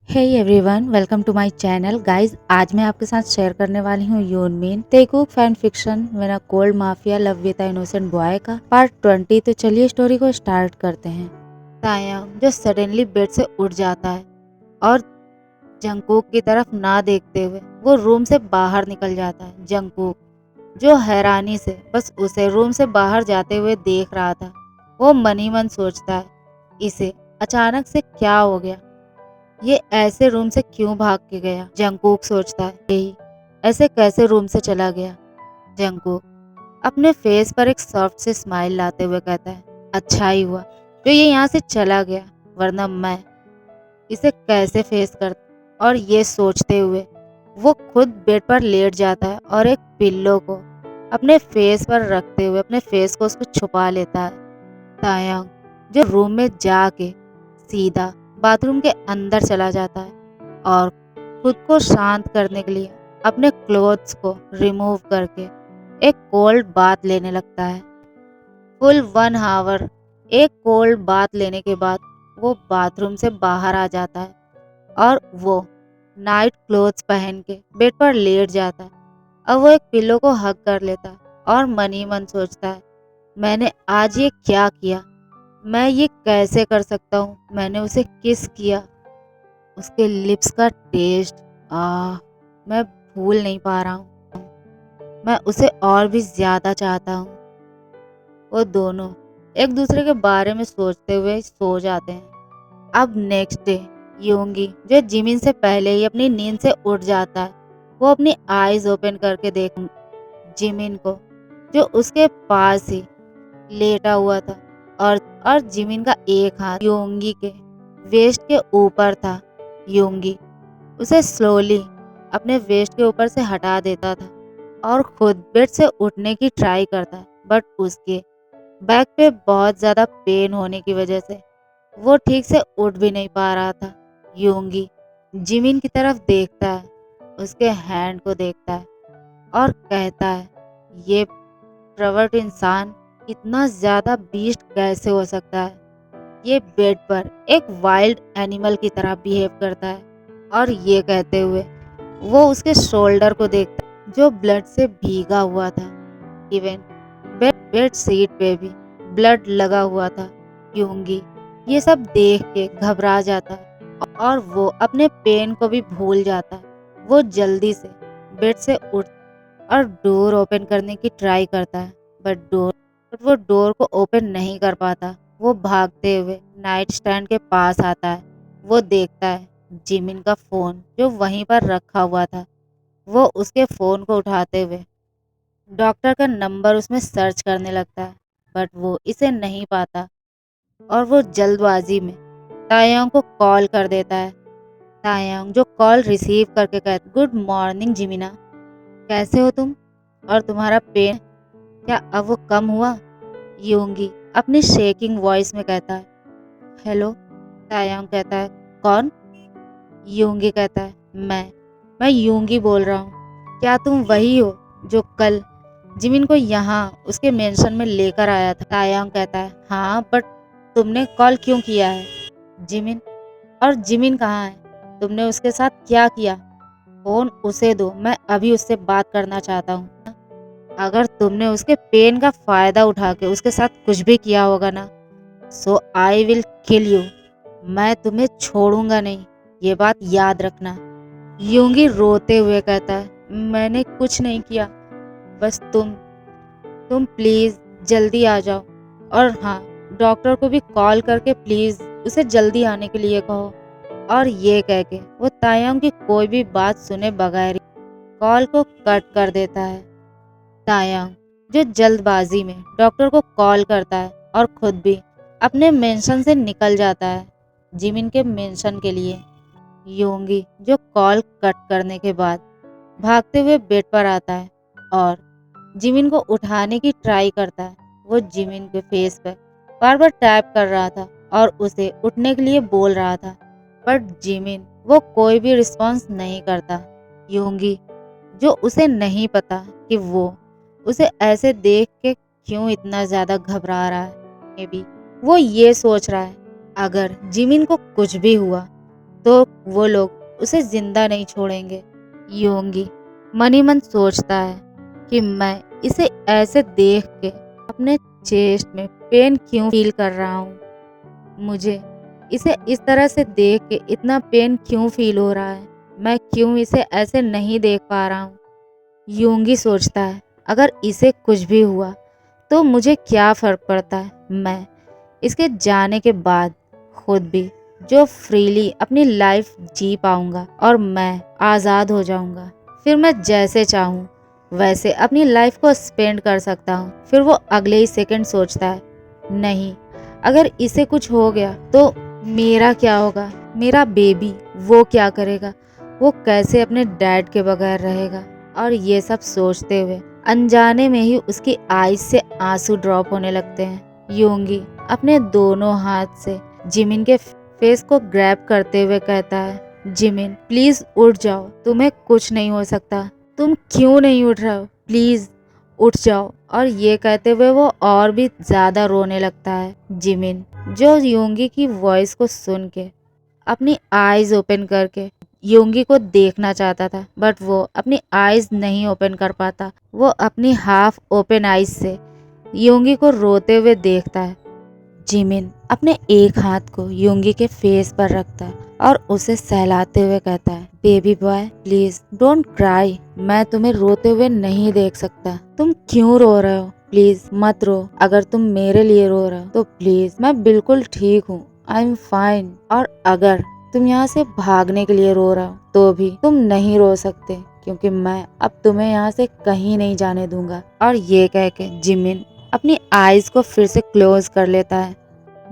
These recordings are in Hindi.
Hey everyone, welcome to my channel guys. आज मैं आपके साथ शेयर करने वाली हूँ योनमिन तेकुक फैन फिक्शन मेरा cold mafia love with innocent boy का पार्ट 20। तो चलिए स्टोरी को स्टार्ट करते हैं। तायंग जो सडनली बेड से उठ जाता है और जंगकुक की तरफ ना देखते हुए वो रूम से बाहर निकल जाता है। जंगकुक जो हैरानी से बस उसे रूम से बाहर जाते हुए देख रहा था, वो मन ही मन सोचता है इसे अचानक से क्या हो गया, ये ऐसे रूम से क्यों भाग के गया। जंगकुक सोचता है यही ऐसे कैसे रूम से चला गया। जंगकुक अपने फेस पर एक सॉफ्ट से स्माइल लाते हुए कहता है, अच्छा ही हुआ जो ये यहाँ से चला गया, वरना मैं इसे कैसे फेस करता। और ये सोचते हुए वो खुद बेड पर लेट जाता है और एक पिल्लो को अपने फेस पर रखते हुए अपने फेस को उसको छुपा लेता है। तायंग जो रूम में जाके सीधा बाथरूम के अंदर चला जाता है और खुद को शांत करने के लिए अपने क्लोथ्स को रिमूव करके एक कोल्ड बाथ लेने लगता है। फुल 1 आवर एक कोल्ड बाथ लेने के बाद वो बाथरूम से बाहर आ जाता है और वो नाइट क्लोथ्स पहन के बेड पर लेट जाता है। अब वो एक पिल्लो को हग कर लेता है और मन ही मन सोचता है, मैंने आज ये क्या किया, मैं ये कैसे कर सकता हूँ। मैंने उसे किस किया, उसके लिप्स का टेस्ट मैं भूल नहीं पा रहा हूँ। मैं उसे और भी ज्यादा चाहता हूँ। वो दोनों एक दूसरे के बारे में सोचते हुए सो जाते हैं। अब नेक्स्ट डे योंगी जो जिमिन से पहले ही अपनी नींद से उठ जाता है, वो अपनी आईज ओपन करके देख जिमिन को जो उसके पास ही लेटा हुआ था और जिमिन का एक हाथ योंगी के वेस्ट के ऊपर था। योंगी उसे स्लोली अपने वेस्ट के ऊपर से हटा देता था और खुद बेड से उठने की ट्राई करता, बट उसके बैक पे बहुत ज्यादा पेन होने की वजह से वो ठीक से उठ भी नहीं पा रहा था। योंगी जिमिन की तरफ देखता है, उसके हैंड को देखता है और कहता है, ये प्रवर्ट इंसान इतना ज्यादा बीस्ट कैसे हो सकता है। ये बेड पर एक वाइल्ड एनिमल की तरह बिहेव करता है। और ये कहते हुए वो उसके शोल्डर को देखता है जो ब्लड से भीगा हुआ था। इवन बेड सीट पे भी ब्लड लगा हुआ था। योंगी ये सब देख के घबरा जाता है और वो अपने पेन को भी भूल जाता है। वो जल्दी से बेड से उठ और डोर ओपन करने की ट्राई करता है, बट वो डोर को ओपन नहीं कर पाता। वो भागते हुए नाइट स्टैंड के पास आता है। वो देखता है जिमिन का फोन जो वहीं पर रखा हुआ था। वो उसके फोन को उठाते हुए डॉक्टर का नंबर उसमें सर्च करने लगता है, बट वो इसे नहीं पाता और वो जल्दबाजी में तायोंग को कॉल कर देता है। तायोंग जो कॉल रिसीव करके कहता, गुड मॉर्निंग जिमिना, कैसे हो तुम और तुम्हारा पेन क्या अब वो कम हुआ। योंगी अपनी शेकिंग वॉइस में कहता है, हेलो। तायोंग कहता है, कौन। योंगी कहता है, मैं योंगी बोल रहा हूँ। क्या तुम वही हो जो कल जिमिन को यहाँ उसके मेंशन में लेकर आया था। तायांग कहता है, हाँ, बट तुमने कॉल क्यों किया है। जिमिन और जिमिन कहाँ है, तुमने उसके साथ क्या किया। फोन उसे दो, मैं अभी उससे बात करना चाहता हूँ। अगर तुमने उसके पेन का फायदा उठा के उसके साथ कुछ भी किया होगा ना, सो आई विल किल यू। मैं तुम्हें छोड़ूंगा नहीं, ये बात याद रखना। यूंगी रोते हुए कहता है, मैंने कुछ नहीं किया, बस तुम प्लीज जल्दी आ जाओ। और हाँ, डॉक्टर को भी कॉल करके प्लीज उसे जल्दी आने के लिए कहो। और ये कह के वो तायोंग की कोई भी बात सुने बगैर ही कॉल को कट कर देता है। तायांग जो जल्दबाजी में डॉक्टर को कॉल करता है और खुद भी अपने मेंशन से निकल जाता है जिमिन के मेंशन के लिए। योंगी जो कॉल कट करने के बाद भागते हुए बेड पर आता है और जिमिन को उठाने की ट्राई करता है। वो जिमिन के फेस पर बार बार टैप कर रहा था और उसे उठने के लिए बोल रहा था, बट जिमिन वो कोई भी रिस्पॉन्स नहीं करता। योंगी जो उसे नहीं पता कि वो उसे ऐसे देख के क्यों इतना ज्यादा घबरा रहा है। मे बी वो ये सोच रहा है, अगर जिमिन को कुछ भी हुआ तो वो लोग उसे जिंदा नहीं छोड़ेंगे। योंगी मन ही मन सोचता है कि मैं इसे ऐसे देख के अपने चेस्ट में पेन क्यों फील कर रहा हूँ। मुझे इसे इस तरह से देख के इतना पेन क्यों फील हो रहा है। मैं क्यों इसे ऐसे नहीं देख पा रहा हूँ। योंगी सोचता है अगर इसे कुछ भी हुआ तो मुझे क्या फ़र्क पड़ता है। मैं इसके जाने के बाद खुद भी जो फ्रीली अपनी लाइफ जी पाऊंगा और मैं आज़ाद हो जाऊंगा। फिर मैं जैसे चाहूँ वैसे अपनी लाइफ को स्पेंड कर सकता हूँ। फिर वो अगले ही सेकंड सोचता है नहीं, अगर इसे कुछ हो गया तो मेरा क्या होगा, मेरा बेबी वो क्या करेगा, वो कैसे अपने डैड के बगैर रहेगा। और ये सब सोचते हुए अनजाने में ही उसकी आईज से आंसू ड्रॉप होने लगते हैं। योंगी अपने दोनों हाथ से जिमिन के फेस को ग्रैब करते हुए कहता है जिमिन प्लीज उठ जाओ, तुम्हें कुछ नहीं हो सकता, तुम क्यों नहीं उठ रहे हो, प्लीज उठ जाओ। और ये कहते हुए वो और भी ज्यादा रोने लगता है। जिमिन जो योंगी की वॉइस को सुन के अपनी आईज ओपन करके योंगी को देखना चाहता था, बट वो अपनी आईज नहीं ओपन कर पाता। वो अपनी हाफ ओपन आईज से योंगी को रोते हुए देखता है। जिमिन अपने एक हाथ को योंगी के फेस पर रखता है और उसे सहलाते हुए कहता है baby boy please don't cry, मैं तुम्हें रोते हुए नहीं देख सकता, तुम क्यों रो रहे हो, प्लीज मत रो, अगर तुम मेरे लिए रो रहे हो तो प्लीज, मैं बिल्कुल ठीक हूँ, आई एम फाइन। और अगर तुम यहाँ से भागने के लिए रो रहे हो तो भी तुम नहीं रो सकते क्योंकि मैं अब तुम्हें यहाँ से कहीं नहीं जाने दूंगा। और ये कह के जिमिन अपनी आईज को फिर से क्लोज कर लेता है।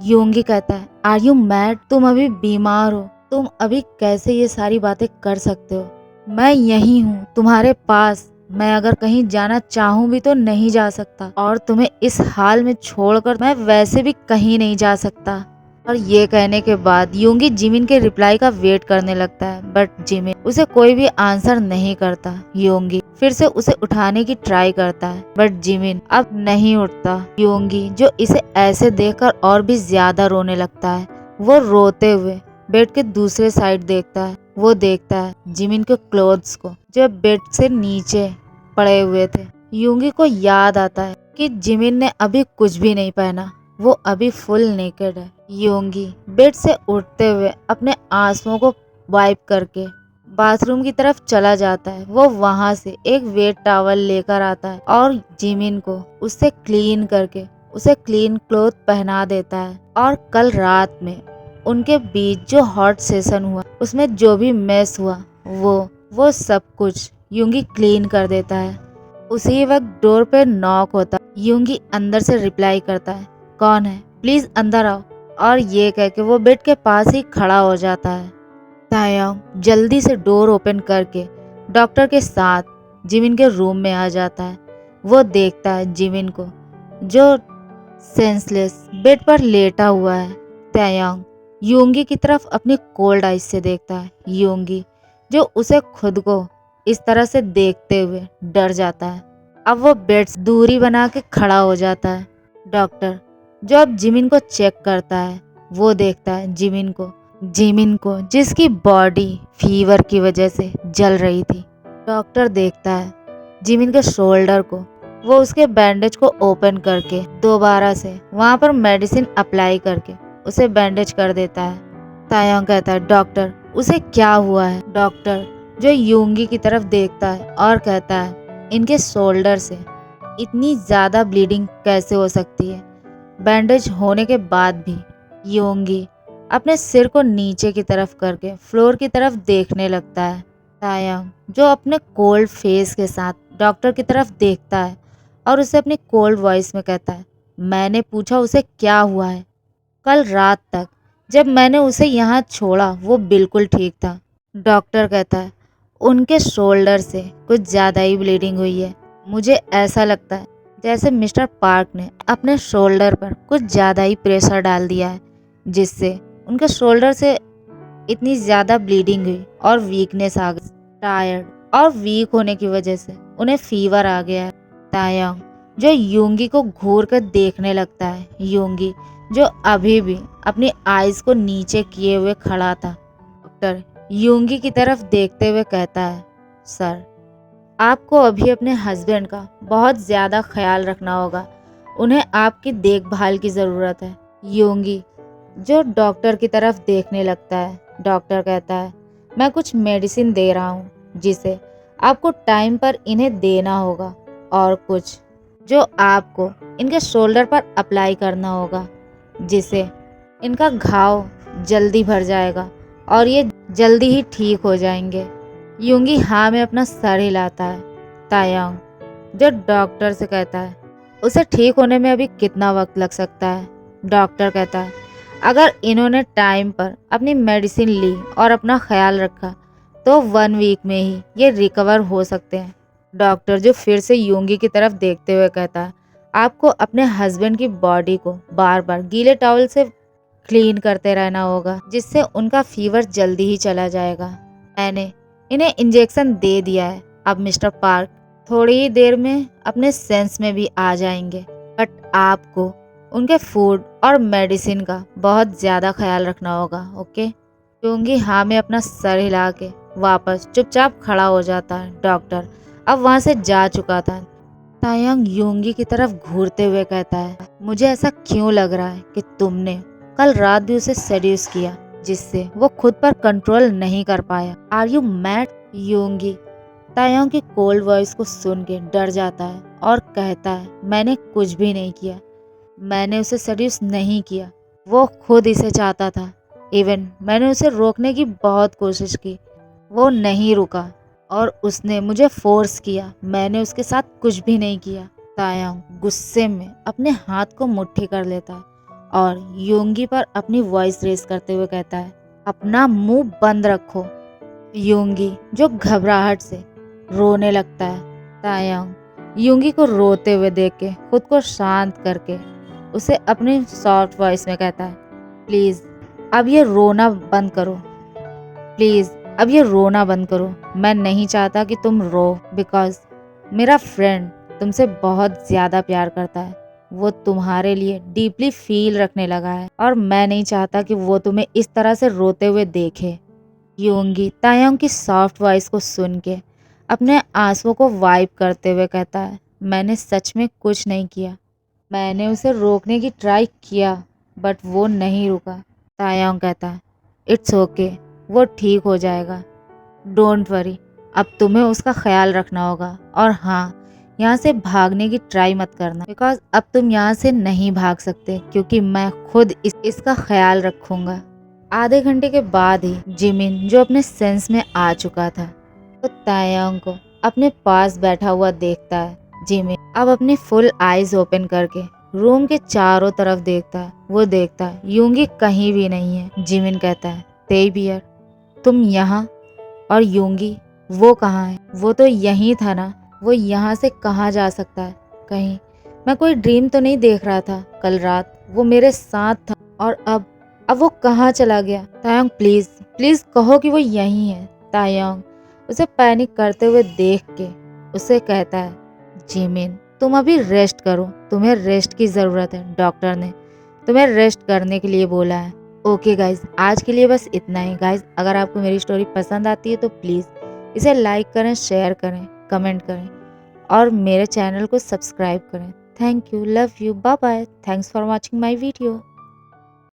योंगी कहता है आर यू मैड, तुम अभी बीमार हो, तुम अभी कैसे ये सारी बातें कर सकते हो, मैं यही हूँ तुम्हारे पास, मैं अगर कहीं जाना चाहूँ भी तो नहीं जा सकता और तुम्हें इस हाल में छोड़कर मैं वैसे भी कहीं नहीं जा सकता। और ये कहने के बाद योंगी जिमिन के रिप्लाई का वेट करने लगता है, बट जिमिन उसे कोई भी आंसर नहीं करता। योंगी फिर से उसे उठाने की ट्राई करता है, बट जिमिन अब नहीं उठता। योंगी जो इसे ऐसे देखकर और भी ज्यादा रोने लगता है। वो रोते हुए बेड के दूसरे साइड देखता है। वो देखता है जिमिन के क्लोथ्स को जो बेड से नीचे पड़े हुए थे। योंगी को याद आता है कि जिमिन ने अभी कुछ भी नहीं पहना, वो अभी फुल नेकेड है। योंगी बेड से उठते हुए अपने आंसुओं को वाइप करके बाथरूम की तरफ चला जाता है। वो वहां से एक वेट टॉवल लेकर आता है और जिमिन को उससे क्लीन करके उसे क्लीन क्लोथ पहना देता है। और कल रात में उनके बीच जो हॉट सेशन हुआ उसमें जो भी मेस हुआ वो सब कुछ योंगी क्लीन कर देता है। उसी वक्त डोर पे नॉक होता। योंगी अंदर से रिप्लाई करता है कौन है, प्लीज अंदर आओ। और ये कह के वो बेड के पास ही खड़ा हो जाता है। तायांग जल्दी से डोर ओपन करके डॉक्टर के साथ जिमिन के रूम में आ जाता है। वो देखता है जिमिन को जो सेंसलेस बेड पर लेटा हुआ है। तायांग योंगी की तरफ अपनी कोल्ड आइज से देखता है। योंगी जो उसे खुद को इस तरह से देखते हुए डर जाता है। अब वो बेड से दूरी बना के खड़ा हो जाता है। डॉक्टर जो अब जिमिन को चेक करता है वो देखता है जिमिन को जिसकी बॉडी फीवर की वजह से जल रही थी। डॉक्टर देखता है जिमिन के शोल्डर को, वो उसके बैंडेज को ओपन करके दोबारा से वहां पर मेडिसिन अप्लाई करके उसे बैंडेज कर देता है। तायांग कहता है डॉक्टर उसे क्या हुआ है। डॉक्टर जो योंगी की तरफ देखता है और कहता है इनके शोल्डर से इतनी ज्यादा ब्लीडिंग कैसे हो सकती है। बैंडेज होने के बाद भी योंगी अपने सिर को नीचे की तरफ करके फ्लोर की तरफ देखने लगता है। तायांग जो अपने कोल्ड फेस के साथ डॉक्टर की तरफ देखता है और उसे अपनी कोल्ड वॉइस में कहता है मैंने पूछा उसे क्या हुआ है, कल रात तक जब मैंने उसे यहाँ छोड़ा वो बिल्कुल ठीक था। डॉक्टर कहता है उनके शोल्डर से कुछ ज़्यादा ही ब्लीडिंग हुई है, मुझे ऐसा लगता है जैसे मिस्टर पार्क ने अपने शोल्डर पर कुछ ज़्यादा ही प्रेशर डाल दिया है जिससे उनके शोल्डर से इतनी ज़्यादा ब्लीडिंग हुई और वीकनेस आ गई। टायर्ड और वीक होने की वजह से उन्हें फीवर आ गया है। तायांग जो योंगी को घूर कर देखने लगता है। योंगी जो अभी भी अपनी आईज को नीचे किए हुए खड़ा था। डॉक्टर यूंगी की तरफ देखते हुए कहता है, सर, आपको अभी अपने हस्बैंड का बहुत ज़्यादा ख्याल रखना होगा। उन्हें आपकी देखभाल की ज़रूरत है। यूंगी जो डॉक्टर की तरफ देखने लगता है। डॉक्टर कहता है, मैं कुछ मेडिसिन दे रहा हूँ जिसे आपको टाइम पर इन्हें देना होगा, और कुछ जो आपको इनके शोल्डर पर अप्लाई करना होगा, जिससे इनका घाव जल्दी भर जाएगा और ये जल्दी ही ठीक हो जाएंगे। यूंगी हाँ में अपना सर हिलाता है। तायांग जो डॉक्टर से कहता है, उसे ठीक होने में अभी कितना वक्त लग सकता है। डॉक्टर कहता है, अगर इन्होंने टाइम पर अपनी मेडिसिन ली और अपना ख्याल रखा तो 1 वीक में ही ये रिकवर हो सकते हैं। डॉक्टर जो फिर से यूंगी की तरफ देखते हुए कहता है, आपको अपने हस्बैंड की बॉडी को बार बार गीले टॉवल से क्लीन करते रहना होगा, जिससे उनका फीवर जल्दी ही चला जाएगा। मैंने इन्हें इंजेक्शन दे दिया है। अब मिस्टर पार्क थोड़ी ही देर में अपने सेंस में भी आ जाएंगे, बट आपको उनके फूड और मेडिसिन का बहुत ज़्यादा ख्याल रखना होगा, ओके? यूंगी हाँ में अपना सर हिला के वापस चुपचाप खड़ा हो जाता है। डॉक्टर अब वहाँ से जा चुका था। तायांग यूंगी की तरफ घूरते हुए कहता है, मुझे ऐसा क्यों लग रहा है कि तुमने कल रात भी उसे सेड्यूस किया, जिससे वो खुद पर कंट्रोल नहीं कर पाया। Are you mad? Yoongi Taeyang की कोल्ड वॉइस को सुन के डर जाता है और कहता है, मैंने कुछ भी नहीं किया। मैंने उसे सेड्यूस नहीं किया, वो खुद इसे चाहता था। इवन मैंने उसे रोकने की बहुत कोशिश की, वो नहीं रुका और उसने मुझे फोर्स किया। मैंने उसके साथ कुछ भी नहीं किया। तायांग गुस्से में अपने हाथ को मुट्ठी कर लेता है और यूंगी पर अपनी वॉइस रेस करते हुए कहता है, अपना मुंह बंद रखो। यूंगी जो घबराहट से रोने लगता है। तायांग यूंगी को रोते हुए देख के खुद को शांत करके उसे अपनी सॉफ्ट वॉइस में कहता है, प्लीज़ अब ये रोना बंद करो। प्लीज़ अब ये रोना बंद करो। मैं नहीं चाहता कि तुम रो, बिकॉज मेरा फ्रेंड तुमसे बहुत ज़्यादा प्यार करता है। वो तुम्हारे लिए डीपली फील रखने लगा है और मैं नहीं चाहता कि वो तुम्हें इस तरह से रोते हुए देखे। यूंगी तायांग की सॉफ्ट वॉइस को सुन के अपने आंसुओं को वाइप करते हुए कहता है, मैंने सच में कुछ नहीं किया। मैंने उसे रोकने की ट्राई किया, बट वो नहीं रुका। तायांग कहता है, इट्स ओके, वो ठीक हो जाएगा। डोंट वरी, अब तुम्हें उसका ख्याल रखना होगा। और हाँ, यहाँ से भागने की ट्राई मत करना, बिकॉज अब तुम यहाँ से नहीं भाग सकते, क्योंकि मैं खुद इसका ख्याल रखूंगा। आधे घंटे के बाद ही जिमिन जो अपने सेंस में आ चुका था, तो तायांग को अपने पास बैठा हुआ देखता है। जिमिन अब अपनी फुल आईज ओपन करके रूम के चारों तरफ देखता है। वो देखता है यूंगी कहीं भी नहीं है। जिमिन कहता है, तेबियर तुम यहाँ, और यूंगी वो कहाँ है? वो तो यहीं था ना। वो यहाँ से कहाँ जा सकता है? कहीं मैं कोई ड्रीम तो नहीं देख रहा था? कल रात वो मेरे साथ था और अब वो कहाँ चला गया? तायांग प्लीज प्लीज कहो कि वो यहीं है। तायांग उसे पैनिक करते हुए देख के उसे कहता है, जिमिन तुम अभी रेस्ट करो, तुम्हें रेस्ट की ज़रूरत है। डॉक्टर ने तुम्हें रेस्ट करने के लिए बोला है। ओके गाइज, आज के लिए बस इतना ही। गाइज अगर आपको मेरी स्टोरी पसंद आती है तो प्लीज़ इसे लाइक करें, शेयर करें, कमेंट करें और मेरे चैनल को सब्सक्राइब करें। Thank you, love you, bye bye, thanks for watching my video.